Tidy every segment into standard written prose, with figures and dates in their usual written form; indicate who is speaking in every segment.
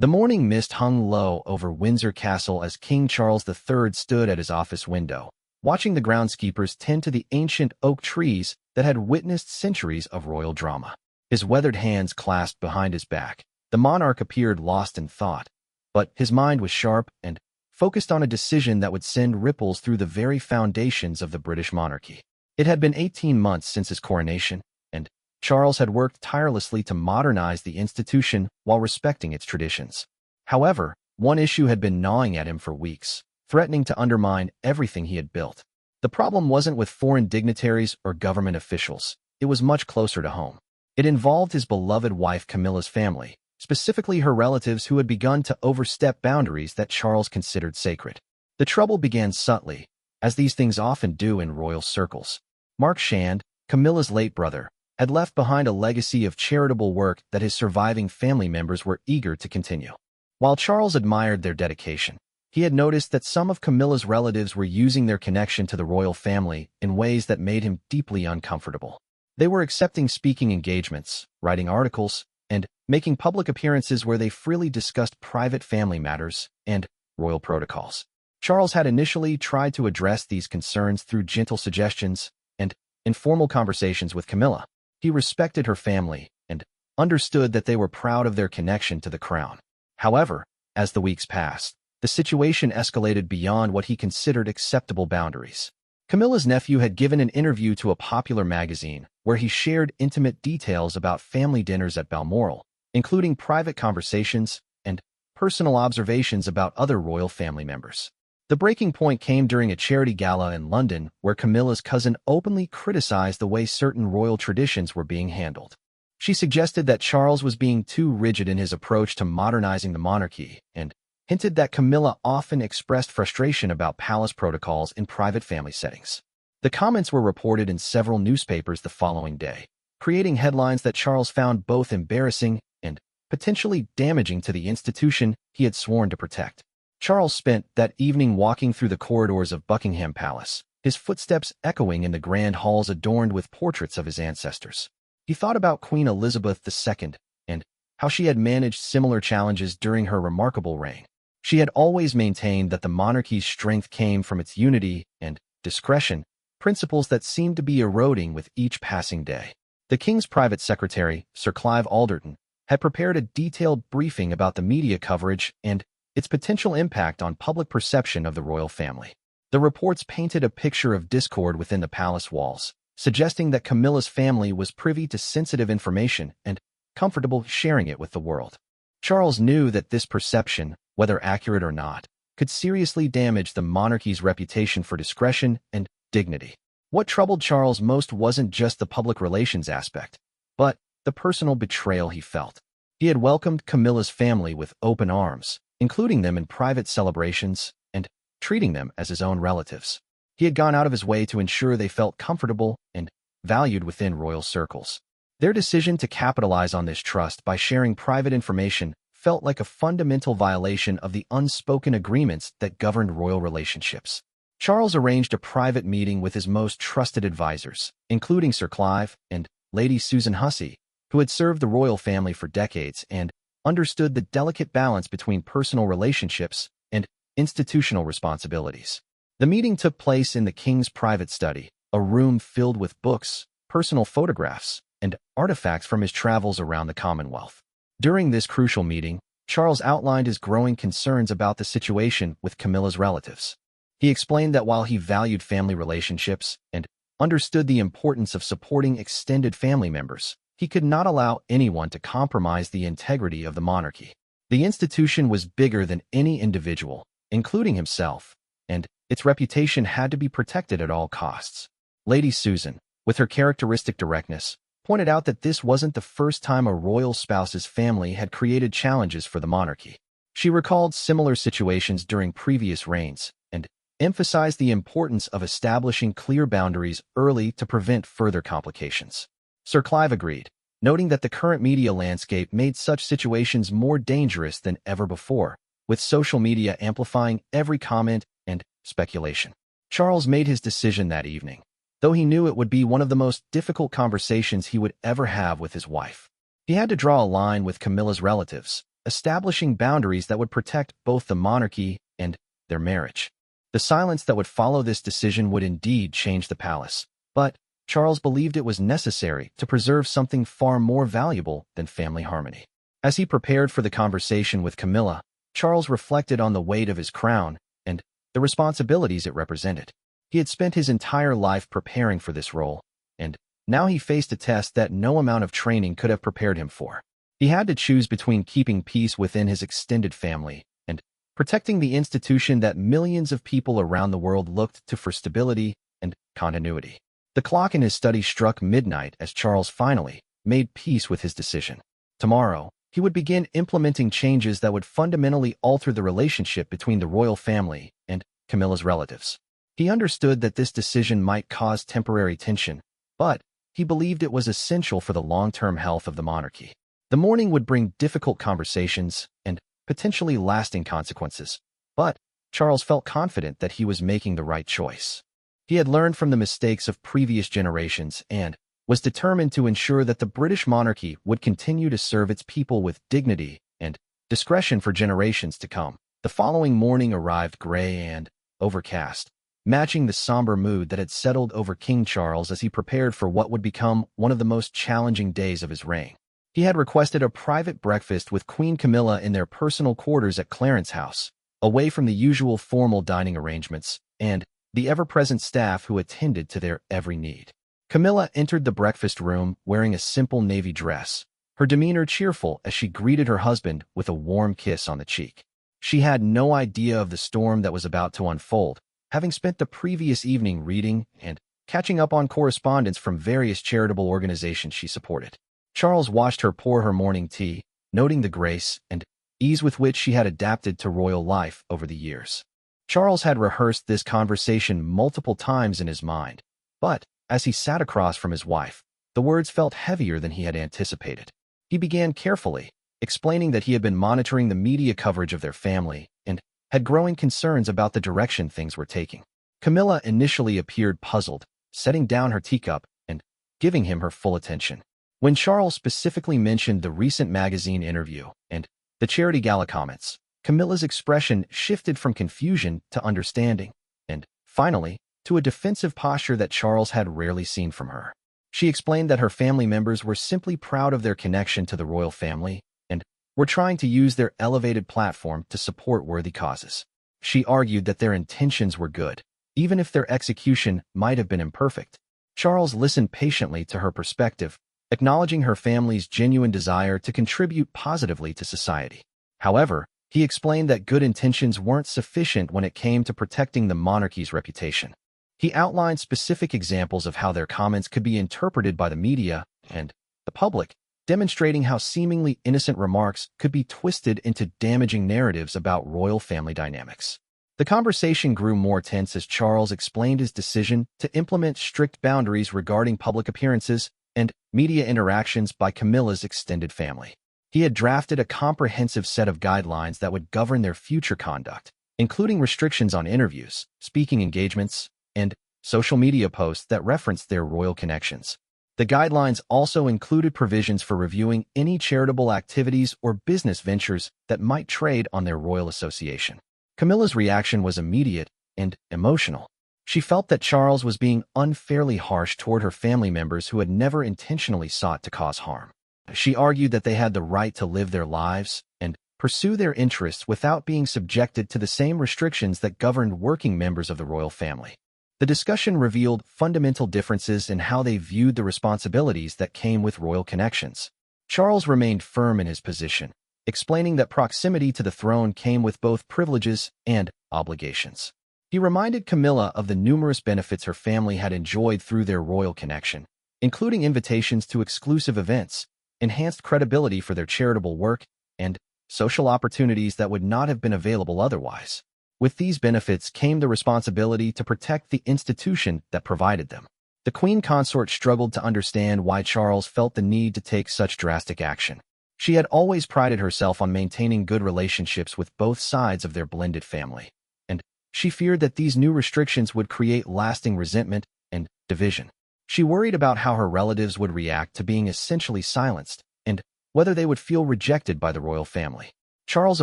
Speaker 1: The morning mist hung low over Windsor Castle as King Charles III stood at his office window, watching the groundskeepers tend to the ancient oak trees that had witnessed centuries of royal drama. His weathered hands clasped behind his back, the monarch appeared lost in thought, but his mind was sharp and focused on a decision that would send ripples through the very foundations of the British monarchy. It had been 18 months since his coronation, and Charles had worked tirelessly to modernize the institution while respecting its traditions. However, one issue had been gnawing at him for weeks, threatening to undermine everything he had built. The problem wasn't with foreign dignitaries or government officials. It was much closer to home. It involved his beloved wife Camilla's family, specifically her relatives who had begun to overstep boundaries that Charles considered sacred. The trouble began subtly, as these things often do in royal circles. Mark Shand, Camilla's late brother, had left behind a legacy of charitable work that his surviving family members were eager to continue. While Charles admired their dedication, he had noticed that some of Camilla's relatives were using their connection to the royal family in ways that made him deeply uncomfortable. They were accepting speaking engagements, writing articles, and making public appearances where they freely discussed private family matters and royal protocols. Charles had initially tried to address these concerns through gentle suggestions and informal conversations with Camilla. He respected her family and understood that they were proud of their connection to the crown. However, as the weeks passed, the situation escalated beyond what he considered acceptable boundaries. Camilla's nephew had given an interview to a popular magazine where he shared intimate details about family dinners at Balmoral, including private conversations and personal observations about other royal family members. The breaking point came during a charity gala in London where Camilla's cousin openly criticized the way certain royal traditions were being handled. She suggested that Charles was being too rigid in his approach to modernizing the monarchy and hinted that Camilla often expressed frustration about palace protocols in private family settings. The comments were reported in several newspapers the following day, creating headlines that Charles found both embarrassing and potentially damaging to the institution he had sworn to protect. Charles spent that evening walking through the corridors of Buckingham Palace, his footsteps echoing in the grand halls adorned with portraits of his ancestors. He thought about Queen Elizabeth II and how she had managed similar challenges during her remarkable reign. She had always maintained that the monarchy's strength came from its unity and discretion, principles that seemed to be eroding with each passing day. The king's private secretary, Sir Clive Alderton, had prepared a detailed briefing about the media coverage and its potential impact on public perception of the royal family. The reports painted a picture of discord within the palace walls, suggesting that Camilla's family was privy to sensitive information and comfortable sharing it with the world. Charles knew that this perception, whether accurate or not, could seriously damage the monarchy's reputation for discretion and dignity. What troubled Charles most wasn't just the public relations aspect, but the personal betrayal he felt. He had welcomed Camilla's family with open arms, including them in private celebrations and treating them as his own relatives. He had gone out of his way to ensure they felt comfortable and valued within royal circles. Their decision to capitalize on this trust by sharing private information felt like a fundamental violation of the unspoken agreements that governed royal relationships. Charles arranged a private meeting with his most trusted advisors, including Sir Clive and Lady Susan Hussey, who had served the royal family for decades and understood the delicate balance between personal relationships and institutional responsibilities. The meeting took place in the king's private study, a room filled with books, personal photographs, and artifacts from his travels around the Commonwealth. During this crucial meeting, Charles outlined his growing concerns about the situation with Camilla's relatives. He explained that while he valued family relationships and understood the importance of supporting extended family members, he could not allow anyone to compromise the integrity of the monarchy. The institution was bigger than any individual, including himself, and its reputation had to be protected at all costs. Lady Susan, with her characteristic directness, pointed out that this wasn't the first time a royal spouse's family had created challenges for the monarchy. She recalled similar situations during previous reigns and emphasized the importance of establishing clear boundaries early to prevent further complications. Sir Clive agreed, noting that the current media landscape made such situations more dangerous than ever before, with social media amplifying every comment and speculation. Charles made his decision that evening, though he knew it would be one of the most difficult conversations he would ever have with his wife. He had to draw a line with Camilla's relatives, establishing boundaries that would protect both the monarchy and their marriage. The silence that would follow this decision would indeed change the palace, but Charles believed it was necessary to preserve something far more valuable than family harmony. As he prepared for the conversation with Camilla, Charles reflected on the weight of his crown and the responsibilities it represented. He had spent his entire life preparing for this role, and now he faced a test that no amount of training could have prepared him for. He had to choose between keeping peace within his extended family and protecting the institution that millions of people around the world looked to for stability and continuity. The clock in his study struck midnight as Charles finally made peace with his decision. Tomorrow, he would begin implementing changes that would fundamentally alter the relationship between the royal family and Camilla's relatives. He understood that this decision might cause temporary tension, but he believed it was essential for the long-term health of the monarchy. The morning would bring difficult conversations and potentially lasting consequences, but Charles felt confident that he was making the right choice. He had learned from the mistakes of previous generations and was determined to ensure that the British monarchy would continue to serve its people with dignity and discretion for generations to come. The following morning arrived gray and overcast, matching the somber mood that had settled over King Charles as he prepared for what would become one of the most challenging days of his reign. He had requested a private breakfast with Queen Camilla in their personal quarters at Clarence House, away from the usual formal dining arrangements and the ever-present staff who attended to their every need. Camilla entered the breakfast room wearing a simple navy dress, her demeanor cheerful as she greeted her husband with a warm kiss on the cheek. She had no idea of the storm that was about to unfold, having spent the previous evening reading and catching up on correspondence from various charitable organizations she supported. Charles watched her pour her morning tea, noting the grace and ease with which she had adapted to royal life over the years. Charles had rehearsed this conversation multiple times in his mind, but as he sat across from his wife, the words felt heavier than he had anticipated. He began carefully, explaining that he had been monitoring the media coverage of their family and had growing concerns about the direction things were taking. Camilla initially appeared puzzled, setting down her teacup and giving him her full attention. When Charles specifically mentioned the recent magazine interview and the charity gala comments, Camilla's expression shifted from confusion to understanding, and, finally, to a defensive posture that Charles had rarely seen from her. She explained that her family members were simply proud of their connection to the royal family and were trying to use their elevated platform to support worthy causes. She argued that their intentions were good, even if their execution might have been imperfect. Charles listened patiently to her perspective, acknowledging her family's genuine desire to contribute positively to society. However, he explained that good intentions weren't sufficient when it came to protecting the monarchy's reputation. He outlined specific examples of how their comments could be interpreted by the media and the public, demonstrating how seemingly innocent remarks could be twisted into damaging narratives about royal family dynamics. The conversation grew more tense as Charles explained his decision to implement strict boundaries regarding public appearances and media interactions by Camilla's extended family. He had drafted a comprehensive set of guidelines that would govern their future conduct, including restrictions on interviews, speaking engagements, and social media posts that referenced their royal connections. The guidelines also included provisions for reviewing any charitable activities or business ventures that might trade on their royal association. Camilla's reaction was immediate and emotional. She felt that Charles was being unfairly harsh toward her family members who had never intentionally sought to cause harm. She argued that they had the right to live their lives and pursue their interests without being subjected to the same restrictions that governed working members of the royal family. The discussion revealed fundamental differences in how they viewed the responsibilities that came with royal connections. Charles remained firm in his position, explaining that proximity to the throne came with both privileges and obligations. He reminded Camilla of the numerous benefits her family had enjoyed through their royal connection, including invitations to exclusive events, enhanced credibility for their charitable work, and social opportunities that would not have been available otherwise. With these benefits came the responsibility to protect the institution that provided them. The Queen Consort struggled to understand why Charles felt the need to take such drastic action. She had always prided herself on maintaining good relationships with both sides of their blended family, and she feared that these new restrictions would create lasting resentment and division. She worried about how her relatives would react to being essentially silenced and whether they would feel rejected by the royal family. Charles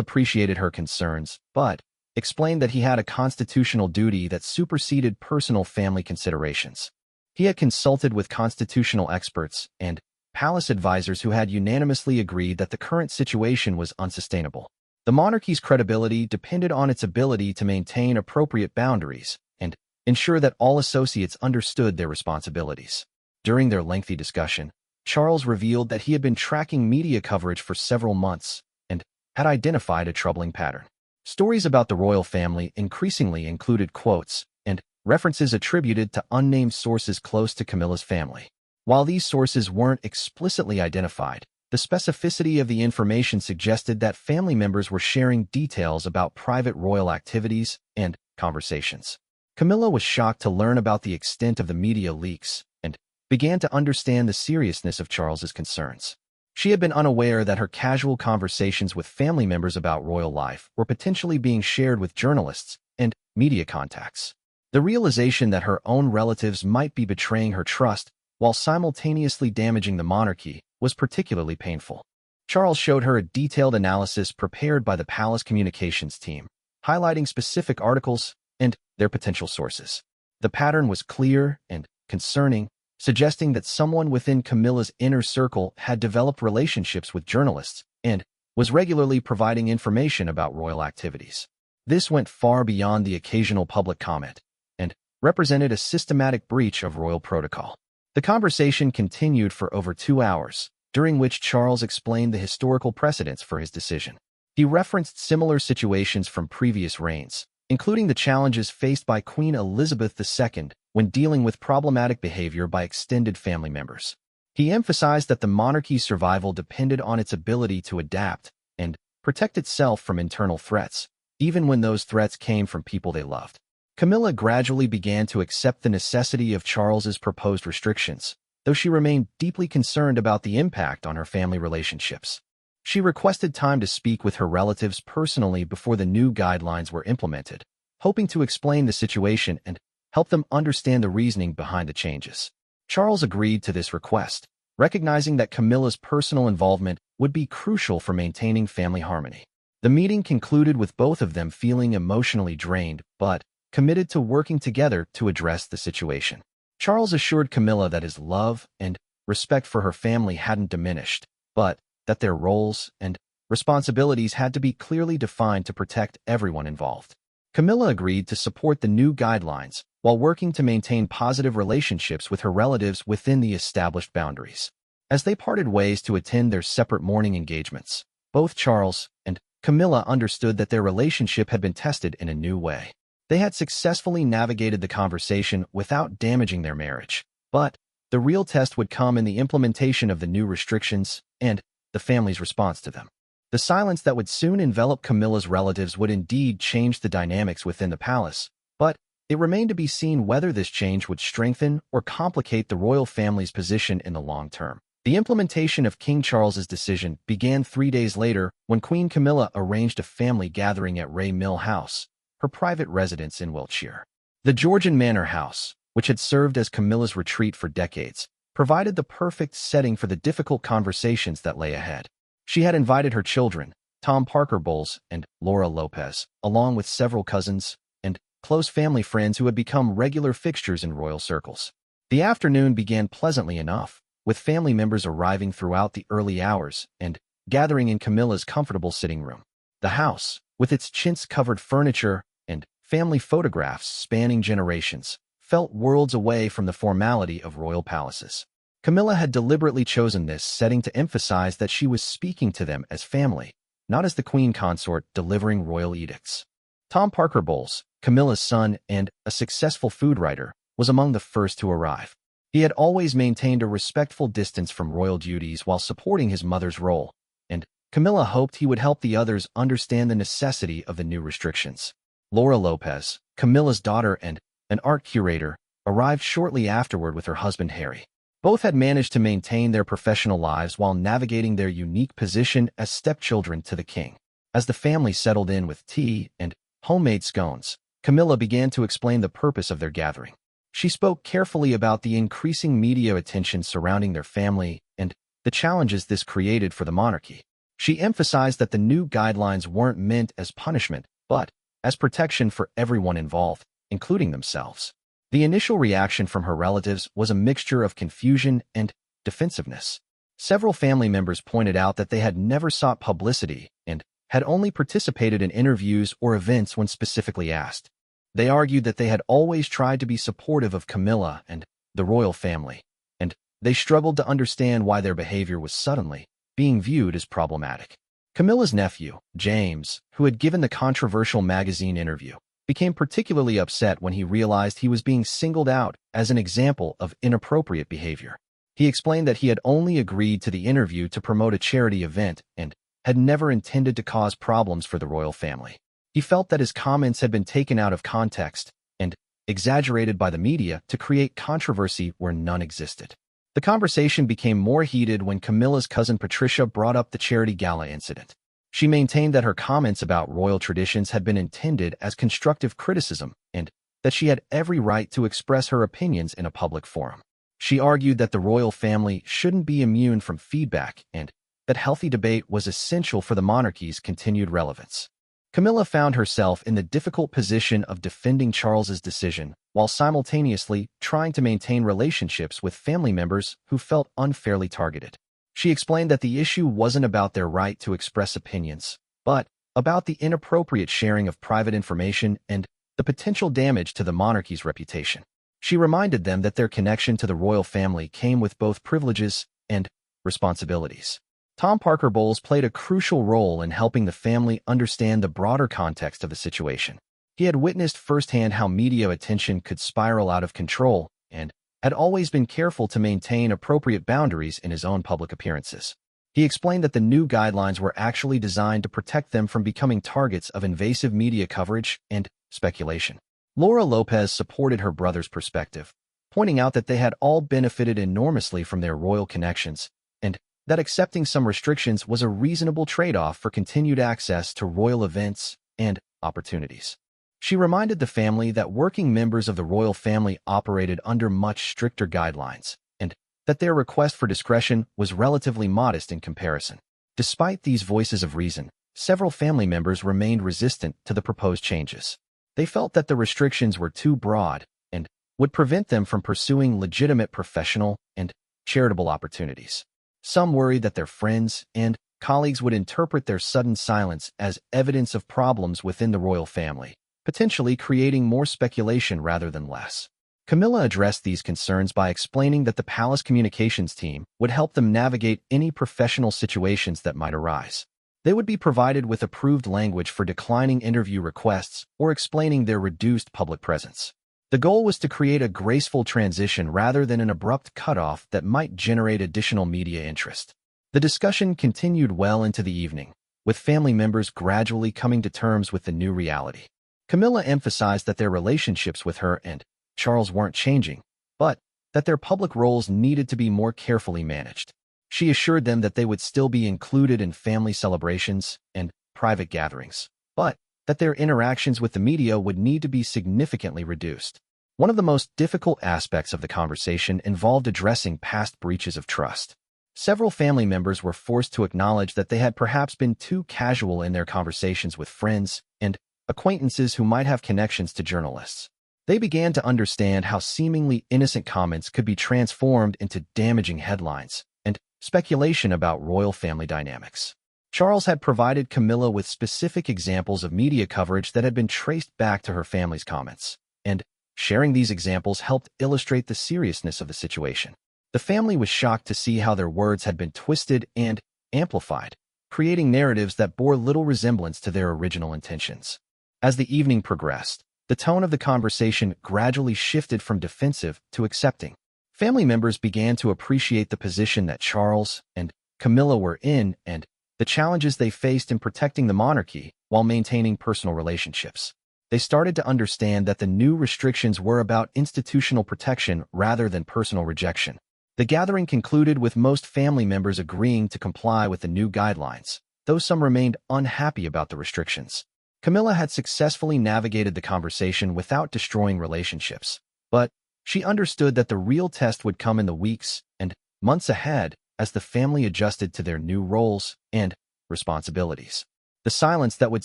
Speaker 1: appreciated her concerns, but explained that he had a constitutional duty that superseded personal family considerations. He had consulted with constitutional experts and palace advisors who had unanimously agreed that the current situation was unsustainable. The monarchy's credibility depended on its ability to maintain appropriate boundaries and ensure that all associates understood their responsibilities. During their lengthy discussion, Charles revealed that he had been tracking media coverage for several months and had identified a troubling pattern. Stories about the royal family increasingly included quotes and references attributed to unnamed sources close to Camilla's family. While these sources weren't explicitly identified, the specificity of the information suggested that family members were sharing details about private royal activities and conversations. Camilla was shocked to learn about the extent of the media leaks and began to understand the seriousness of Charles's concerns. She had been unaware that her casual conversations with family members about royal life were potentially being shared with journalists and media contacts. The realization that her own relatives might be betraying her trust while simultaneously damaging the monarchy was particularly painful. Charles showed her a detailed analysis prepared by the palace communications team, highlighting specific articles and their potential sources. The pattern was clear and concerning, suggesting that someone within Camilla's inner circle had developed relationships with journalists and was regularly providing information about royal activities. This went far beyond the occasional public comment and represented a systematic breach of royal protocol. The conversation continued for over 2 hours, during which Charles explained the historical precedents for his decision. He referenced similar situations from previous reigns, including the challenges faced by Queen Elizabeth II when dealing with problematic behavior by extended family members. He emphasized that the monarchy's survival depended on its ability to adapt and protect itself from internal threats, even when those threats came from people they loved. Camilla gradually began to accept the necessity of Charles's proposed restrictions, though she remained deeply concerned about the impact on her family relationships. She requested time to speak with her relatives personally before the new guidelines were implemented, hoping to explain the situation and help them understand the reasoning behind the changes. Charles agreed to this request, recognizing that Camilla's personal involvement would be crucial for maintaining family harmony. The meeting concluded with both of them feeling emotionally drained, but committed to working together to address the situation. Charles assured Camilla that his love and respect for her family hadn't diminished, but that their roles and responsibilities had to be clearly defined to protect everyone involved. Camilla agreed to support the new guidelines while working to maintain positive relationships with her relatives within the established boundaries. As they parted ways to attend their separate morning engagements, both Charles and Camilla understood that their relationship had been tested in a new way. They had successfully navigated the conversation without damaging their marriage, but the real test would come in the implementation of the new restrictions and the family's response to them. The silence that would soon envelop Camilla's relatives would indeed change the dynamics within the palace, but it remained to be seen whether this change would strengthen or complicate the royal family's position in the long term. The implementation of King Charles's decision began 3 days later when Queen Camilla arranged a family gathering at Ray Mill House, her private residence in Wiltshire. The Georgian manor house, which had served as Camilla's retreat for decades, provided the perfect setting for the difficult conversations that lay ahead. She had invited her children, Tom Parker Bowles and Laura Lopez, along with several cousins and close family friends who had become regular fixtures in royal circles. The afternoon began pleasantly enough, with family members arriving throughout the early hours and gathering in Camilla's comfortable sitting room. The house, with its chintz-covered furniture and family photographs spanning generations, felt worlds away from the formality of royal palaces. Camilla had deliberately chosen this setting to emphasize that she was speaking to them as family, not as the queen consort delivering royal edicts. Tom Parker Bowles, Camilla's son and a successful food writer, was among the first to arrive. He had always maintained a respectful distance from royal duties while supporting his mother's role, and Camilla hoped he would help the others understand the necessity of the new restrictions. Laura Lopez, Camilla's daughter and an art curator, arrived shortly afterward with her husband Harry. Both had managed to maintain their professional lives while navigating their unique position as stepchildren to the king. As the family settled in with tea and homemade scones, Camilla began to explain the purpose of their gathering. She spoke carefully about the increasing media attention surrounding their family and the challenges this created for the monarchy. She emphasized that the new guidelines weren't meant as punishment, but as protection for everyone involved, including themselves. The initial reaction from her relatives was a mixture of confusion and defensiveness. Several family members pointed out that they had never sought publicity and had only participated in interviews or events when specifically asked. They argued that they had always tried to be supportive of Camilla and the royal family, and they struggled to understand why their behavior was suddenly being viewed as problematic. Camilla's nephew, James, who had given the controversial magazine interview, became particularly upset when he realized he was being singled out as an example of inappropriate behavior. He explained that he had only agreed to the interview to promote a charity event and had never intended to cause problems for the royal family. He felt that his comments had been taken out of context and exaggerated by the media to create controversy where none existed. The conversation became more heated when Camilla's cousin Patricia brought up the charity gala incident. She maintained that her comments about royal traditions had been intended as constructive criticism and that she had every right to express her opinions in a public forum. She argued that the royal family shouldn't be immune from feedback and that healthy debate was essential for the monarchy's continued relevance. Camilla found herself in the difficult position of defending Charles's decision while simultaneously trying to maintain relationships with family members who felt unfairly targeted. She explained that the issue wasn't about their right to express opinions, but about the inappropriate sharing of private information and the potential damage to the monarchy's reputation. She reminded them that their connection to the royal family came with both privileges and responsibilities. Tom Parker Bowles played a crucial role in helping the family understand the broader context of the situation. He had witnessed firsthand how media attention could spiral out of control and had always been careful to maintain appropriate boundaries in his own public appearances. He explained that the new guidelines were actually designed to protect them from becoming targets of invasive media coverage and speculation. Laura Lopez supported her brother's perspective, pointing out that they had all benefited enormously from their royal connections and that accepting some restrictions was a reasonable trade-off for continued access to royal events and opportunities. She reminded the family that working members of the royal family operated under much stricter guidelines and that their request for discretion was relatively modest in comparison. Despite these voices of reason, several family members remained resistant to the proposed changes. They felt that the restrictions were too broad and would prevent them from pursuing legitimate professional and charitable opportunities. Some worried that their friends and colleagues would interpret their sudden silence as evidence of problems within the royal family, potentially creating more speculation rather than less. Camilla addressed these concerns by explaining that the palace communications team would help them navigate any professional situations that might arise. They would be provided with approved language for declining interview requests or explaining their reduced public presence. The goal was to create a graceful transition rather than an abrupt cutoff that might generate additional media interest. The discussion continued well into the evening, with family members gradually coming to terms with the new reality. Camilla emphasized that their relationships with her and Charles weren't changing, but that their public roles needed to be more carefully managed. She assured them that they would still be included in family celebrations and private gatherings, but that their interactions with the media would need to be significantly reduced. One of the most difficult aspects of the conversation involved addressing past breaches of trust. Several family members were forced to acknowledge that they had perhaps been too casual in their conversations with friends and acquaintances who might have connections to journalists. They began to understand how seemingly innocent comments could be transformed into damaging headlines and speculation about royal family dynamics. Charles had provided Camilla with specific examples of media coverage that had been traced back to her family's comments, and sharing these examples helped illustrate the seriousness of the situation. The family was shocked to see how their words had been twisted and amplified, creating narratives that bore little resemblance to their original intentions. As the evening progressed, the tone of the conversation gradually shifted from defensive to accepting. Family members began to appreciate the position that Charles and Camilla were in and the challenges they faced in protecting the monarchy while maintaining personal relationships. They started to understand that the new restrictions were about institutional protection rather than personal rejection. The gathering concluded with most family members agreeing to comply with the new guidelines, though some remained unhappy about the restrictions. Camilla had successfully navigated the conversation without destroying relationships, but she understood that the real test would come in the weeks and months ahead as the family adjusted to their new roles and responsibilities. The silence that would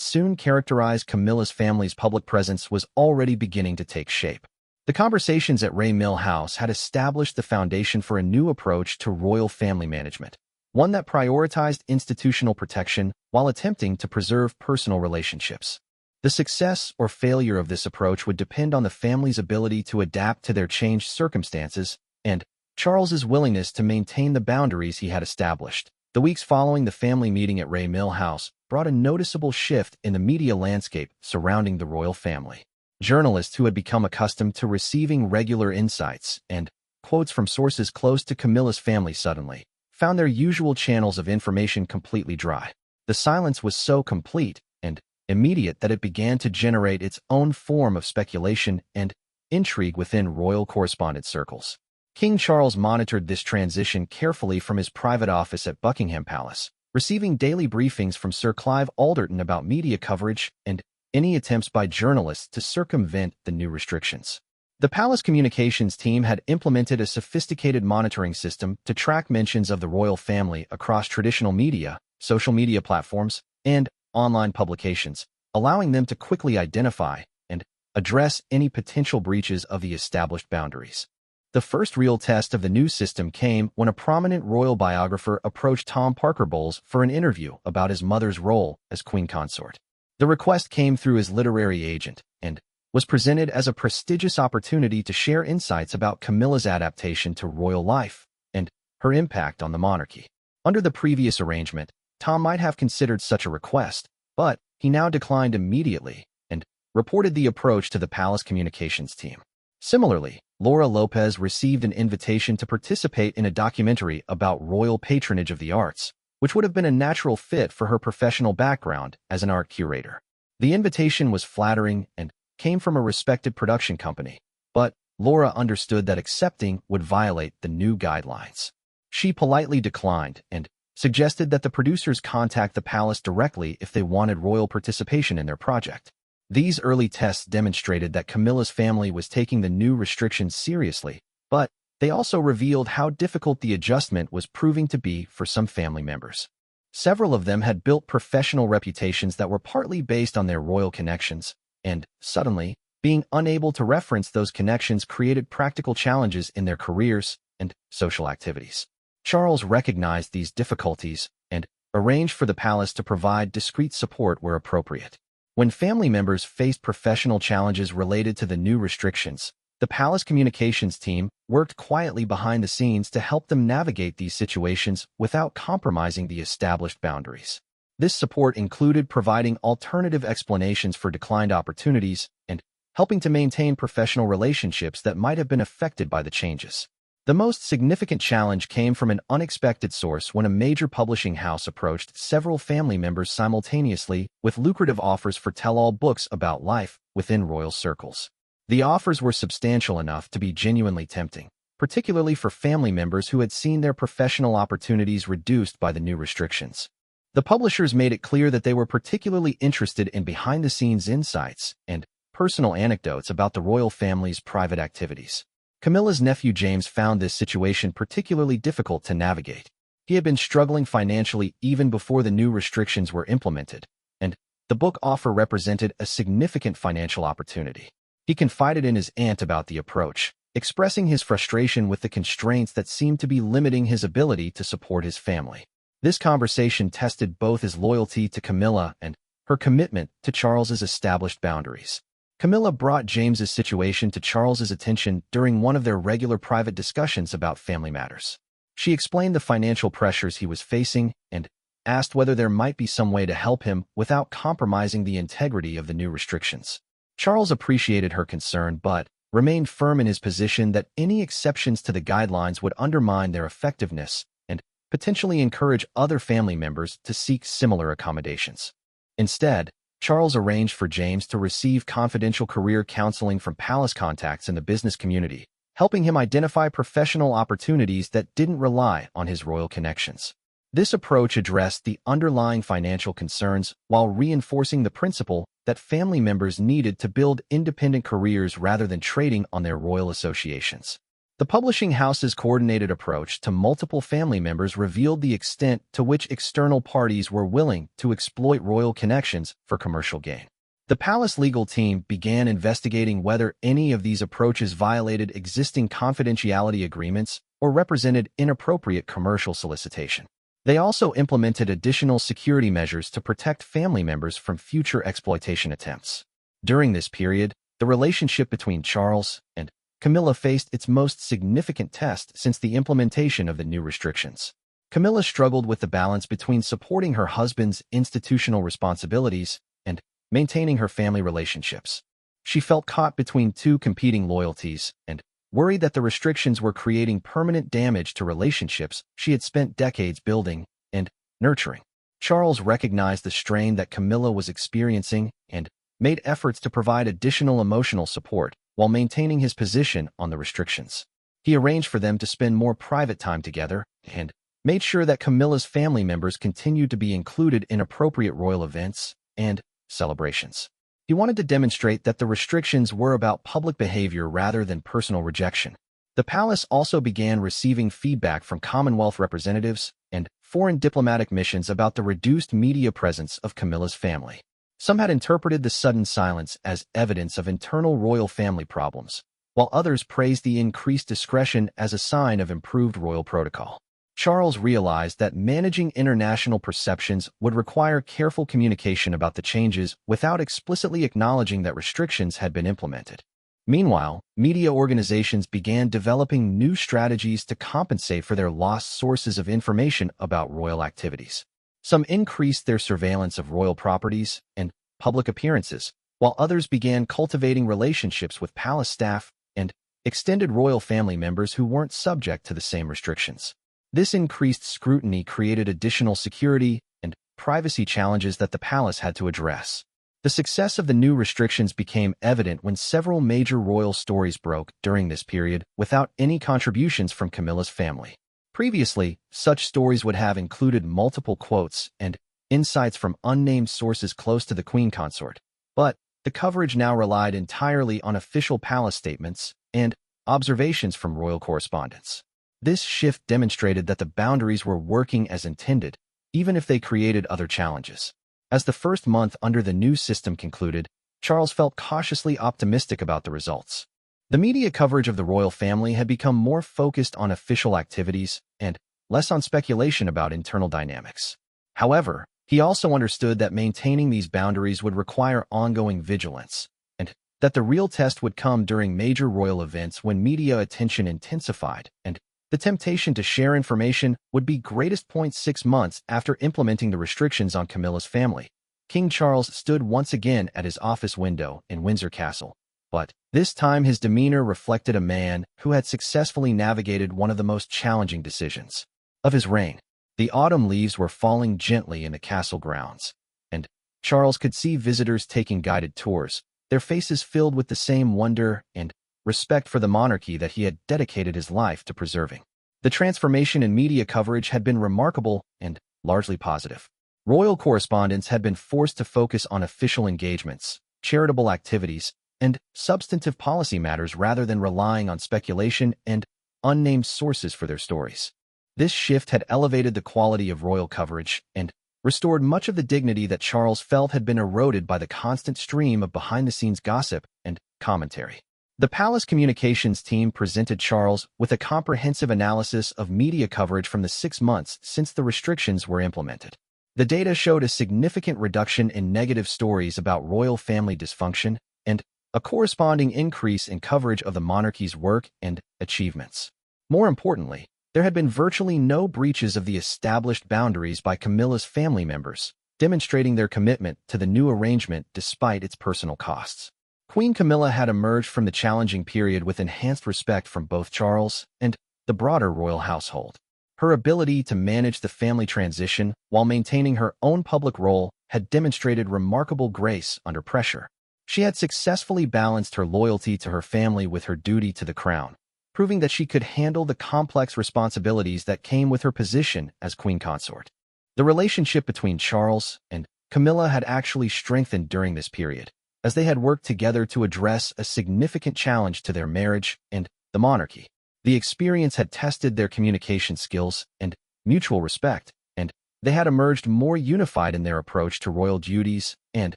Speaker 1: soon characterize Camilla's family's public presence was already beginning to take shape. The conversations at Ray Mill House had established the foundation for a new approach to royal family management, one that prioritized institutional protection while attempting to preserve personal relationships. The success or failure of this approach would depend on the family's ability to adapt to their changed circumstances and Charles's willingness to maintain the boundaries he had established. The weeks following the family meeting at Ray Mill House brought a noticeable shift in the media landscape surrounding the royal family. Journalists who had become accustomed to receiving regular insights and quotes from sources close to Camilla's family suddenly found their usual channels of information completely dry. The silence was so complete and immediate that it began to generate its own form of speculation and intrigue within royal correspondence circles. King Charles monitored this transition carefully from his private office at Buckingham Palace, receiving daily briefings from Sir Clive Alderton about media coverage and any attempts by journalists to circumvent the new restrictions. The palace communications team had implemented a sophisticated monitoring system to track mentions of the royal family across traditional media, social media platforms, and online publications, allowing them to quickly identify and address any potential breaches of the established boundaries. The first real test of the new system came when a prominent royal biographer approached Tom Parker Bowles for an interview about his mother's role as queen consort. The request came through his literary agent and was presented as a prestigious opportunity to share insights about Camilla's adaptation to royal life and her impact on the monarchy. Under the previous arrangement, Tom might have considered such a request, but he now declined immediately and reported the approach to the palace communications team. Similarly, Laura Lopez received an invitation to participate in a documentary about royal patronage of the arts, which would have been a natural fit for her professional background as an art curator. The invitation was flattering and came from a respected production company, but Laura understood that accepting would violate the new guidelines. She politely declined and suggested that the producers contact the palace directly if they wanted royal participation in their project. These early tests demonstrated that Camilla's family was taking the new restrictions seriously, but they also revealed how difficult the adjustment was proving to be for some family members. Several of them had built professional reputations that were partly based on their royal connections, and, suddenly, being unable to reference those connections created practical challenges in their careers and social activities. Charles recognized these difficulties and arranged for the palace to provide discreet support where appropriate. When family members faced professional challenges related to the new restrictions, the palace communications team worked quietly behind the scenes to help them navigate these situations without compromising the established boundaries. This support included providing alternative explanations for declined opportunities and helping to maintain professional relationships that might have been affected by the changes. The most significant challenge came from an unexpected source when a major publishing house approached several family members simultaneously with lucrative offers for tell-all books about life within royal circles. The offers were substantial enough to be genuinely tempting, particularly for family members who had seen their professional opportunities reduced by the new restrictions. The publishers made it clear that they were particularly interested in behind-the-scenes insights and personal anecdotes about the royal family's private activities. Camilla's nephew James found this situation particularly difficult to navigate. He had been struggling financially even before the new restrictions were implemented, and the book offer represented a significant financial opportunity. He confided in his aunt about the approach, expressing his frustration with the constraints that seemed to be limiting his ability to support his family. This conversation tested both his loyalty to Camilla and her commitment to Charles's established boundaries. Camilla brought James's situation to Charles's attention during one of their regular private discussions about family matters. She explained the financial pressures he was facing and asked whether there might be some way to help him without compromising the integrity of the new restrictions. Charles appreciated her concern but remained firm in his position that any exceptions to the guidelines would undermine their effectiveness and potentially encourage other family members to seek similar accommodations. Instead, Charles arranged for James to receive confidential career counseling from palace contacts in the business community, helping him identify professional opportunities that didn't rely on his royal connections. This approach addressed the underlying financial concerns while reinforcing the principle that family members needed to build independent careers rather than trading on their royal associations. The publishing house's coordinated approach to multiple family members revealed the extent to which external parties were willing to exploit royal connections for commercial gain. The palace legal team began investigating whether any of these approaches violated existing confidentiality agreements or represented inappropriate commercial solicitation. They also implemented additional security measures to protect family members from future exploitation attempts. During this period, the relationship between Charles and Camilla faced its most significant test since the implementation of the new restrictions. Camilla struggled with the balance between supporting her husband's institutional responsibilities and maintaining her family relationships. She felt caught between two competing loyalties and worried that the restrictions were creating permanent damage to relationships she had spent decades building and nurturing. Charles recognized the strain that Camilla was experiencing and made efforts to provide additional emotional support while maintaining his position on the restrictions. He arranged for them to spend more private time together and made sure that Camilla's family members continued to be included in appropriate royal events and celebrations. He wanted to demonstrate that the restrictions were about public behavior rather than personal rejection. The palace also began receiving feedback from Commonwealth representatives and foreign diplomatic missions about the reduced media presence of Camilla's family. Some had interpreted the sudden silence as evidence of internal royal family problems, while others praised the increased discretion as a sign of improved royal protocol. Charles realized that managing international perceptions would require careful communication about the changes without explicitly acknowledging that restrictions had been implemented. Meanwhile, media organizations began developing new strategies to compensate for their lost sources of information about royal activities. Some increased their surveillance of royal properties and public appearances, while others began cultivating relationships with palace staff and extended royal family members who weren't subject to the same restrictions. This increased scrutiny created additional security and privacy challenges that the palace had to address. The success of the new restrictions became evident when several major royal stories broke during this period without any contributions from Camilla's family. Previously, such stories would have included multiple quotes and insights from unnamed sources close to the queen consort, but the coverage now relied entirely on official palace statements and observations from royal correspondents. This shift demonstrated that the boundaries were working as intended, even if they created other challenges. As the first month under the new system concluded, Charles felt cautiously optimistic about the results. The media coverage of the royal family had become more focused on official activities and less on speculation about internal dynamics. However, he also understood that maintaining these boundaries would require ongoing vigilance, and that the real test would come during major royal events when media attention intensified and the temptation to share information would be greatest. 6 months after implementing the restrictions on Camilla's family, King Charles stood once again at his office window in Windsor Castle. But this time his demeanor reflected a man who had successfully navigated one of the most challenging decisions of his reign. The autumn leaves were falling gently in the castle grounds, and Charles could see visitors taking guided tours, their faces filled with the same wonder and respect for the monarchy that he had dedicated his life to preserving. The transformation in media coverage had been remarkable and largely positive. Royal correspondents had been forced to focus on official engagements, charitable activities, and substantive policy matters rather than relying on speculation and unnamed sources for their stories. This shift had elevated the quality of royal coverage and restored much of the dignity that Charles felt had been eroded by the constant stream of behind-the-scenes gossip and commentary. The palace communications team presented Charles with a comprehensive analysis of media coverage from the 6 months since the restrictions were implemented. The data showed a significant reduction in negative stories about royal family dysfunction and a corresponding increase in coverage of the monarchy's work and achievements. More importantly, there had been virtually no breaches of the established boundaries by Camilla's family members, demonstrating their commitment to the new arrangement despite its personal costs. Queen Camilla had emerged from the challenging period with enhanced respect from both Charles and the broader royal household. Her ability to manage the family transition while maintaining her own public role had demonstrated remarkable grace under pressure. She had successfully balanced her loyalty to her family with her duty to the crown, proving that she could handle the complex responsibilities that came with her position as queen consort. The relationship between Charles and Camilla had actually strengthened during this period, as they had worked together to address a significant challenge to their marriage and the monarchy. The experience had tested their communication skills and mutual respect, and they had emerged more unified in their approach to royal duties and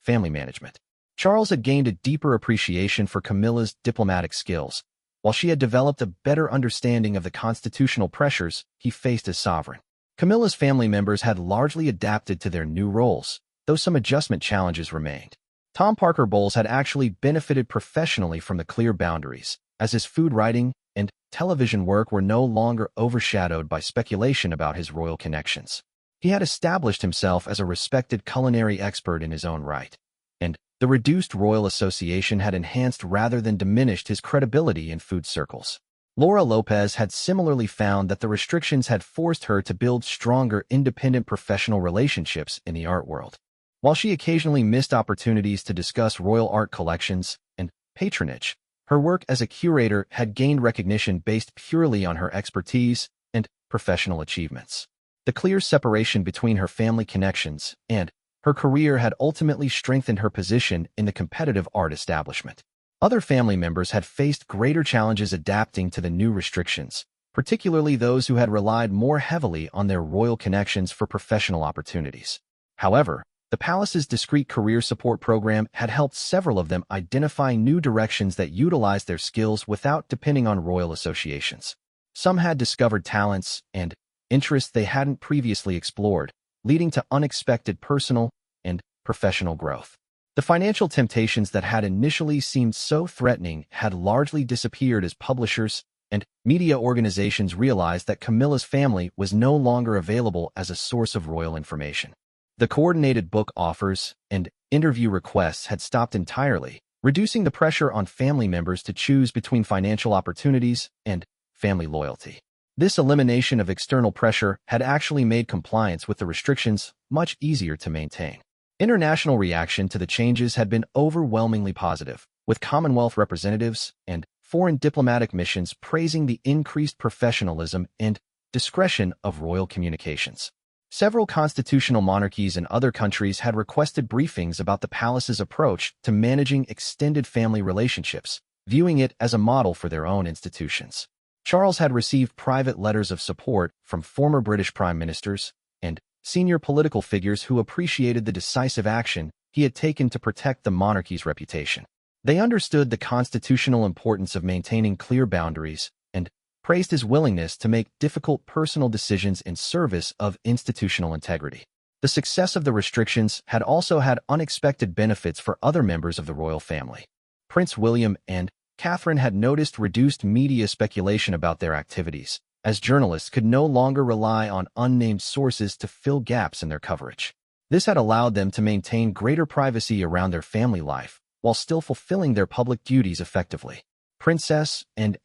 Speaker 1: family management. Charles had gained a deeper appreciation for Camilla's diplomatic skills, while she had developed a better understanding of the constitutional pressures he faced as sovereign. Camilla's family members had largely adapted to their new roles, though some adjustment challenges remained. Tom Parker Bowles had actually benefited professionally from the clear boundaries, as his food writing and television work were no longer overshadowed by speculation about his royal connections. He had established himself as a respected culinary expert in his own right, and the reduced royal association had enhanced rather than diminished his credibility in food circles. Laura Lopez had similarly found that the restrictions had forced her to build stronger independent professional relationships in the art world. While she occasionally missed opportunities to discuss royal art collections and patronage, her work as a curator had gained recognition based purely on her expertise and professional achievements. The clear separation between her family connections and her career had ultimately strengthened her position in the competitive art establishment. Other family members had faced greater challenges adapting to the new restrictions, particularly those who had relied more heavily on their royal connections for professional opportunities. However, the palace's discreet career support program had helped several of them identify new directions that utilized their skills without depending on royal associations. Some had discovered talents and interests they hadn't previously explored, leading to unexpected personal and professional growth. The financial temptations that had initially seemed so threatening had largely disappeared as publishers and media organizations realized that Camilla's family was no longer available as a source of royal information. The coordinated book offers and interview requests had stopped entirely, reducing the pressure on family members to choose between financial opportunities and family loyalty. This elimination of external pressure had actually made compliance with the restrictions much easier to maintain. International reaction to the changes had been overwhelmingly positive, with Commonwealth representatives and foreign diplomatic missions praising the increased professionalism and discretion of royal communications. Several constitutional monarchies in other countries had requested briefings about the palace's approach to managing extended family relationships, viewing it as a model for their own institutions. Charles had received private letters of support from former British prime ministers and senior political figures who appreciated the decisive action he had taken to protect the monarchy's reputation. They understood the constitutional importance of maintaining clear boundaries and praised his willingness to make difficult personal decisions in service of institutional integrity. The success of the restrictions had also had unexpected benefits for other members of the royal family. Prince William and Catherine had noticed reduced media speculation about their activities, as journalists could no longer rely on unnamed sources to fill gaps in their coverage. This had allowed them to maintain greater privacy around their family life, while still fulfilling their public duties effectively. Princess and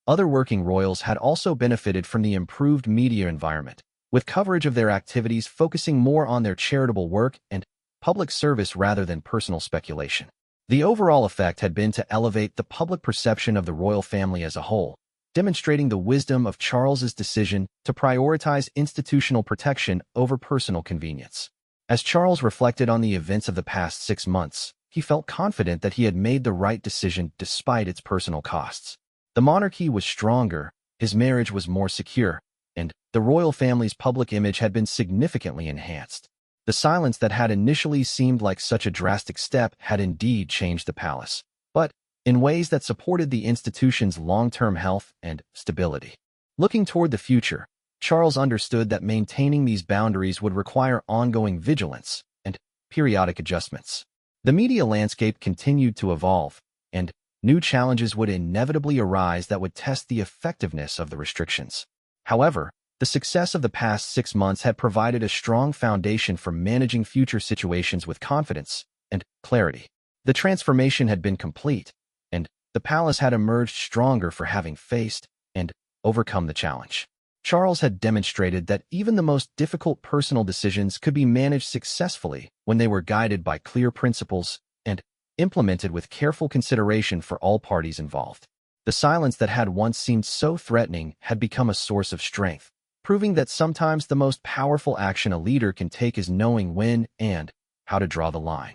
Speaker 1: other working royals had also benefited from the improved media environment, with coverage of their activities focusing more on their charitable work and public service rather than personal speculation. The overall effect had been to elevate the public perception of the royal family as a whole, demonstrating the wisdom of Charles's decision to prioritize institutional protection over personal convenience. As Charles reflected on the events of the past 6 months, he felt confident that he had made the right decision despite its personal costs. The monarchy was stronger, his marriage was more secure, and the royal family's public image had been significantly enhanced. The silence that had initially seemed like such a drastic step had indeed changed the palace, but in ways that supported the institution's long-term health and stability. Looking toward the future, Charles understood that maintaining these boundaries would require ongoing vigilance and periodic adjustments. The media landscape continued to evolve, and new challenges would inevitably arise that would test the effectiveness of the restrictions. However, the success of the past 6 months had provided a strong foundation for managing future situations with confidence and clarity. The transformation had been complete, and the palace had emerged stronger for having faced and overcome the challenge. Charles had demonstrated that even the most difficult personal decisions could be managed successfully when they were guided by clear principles and implemented with careful consideration for all parties involved. The silence that had once seemed so threatening had become a source of strength, proving that sometimes the most powerful action a leader can take is knowing when and how to draw the line.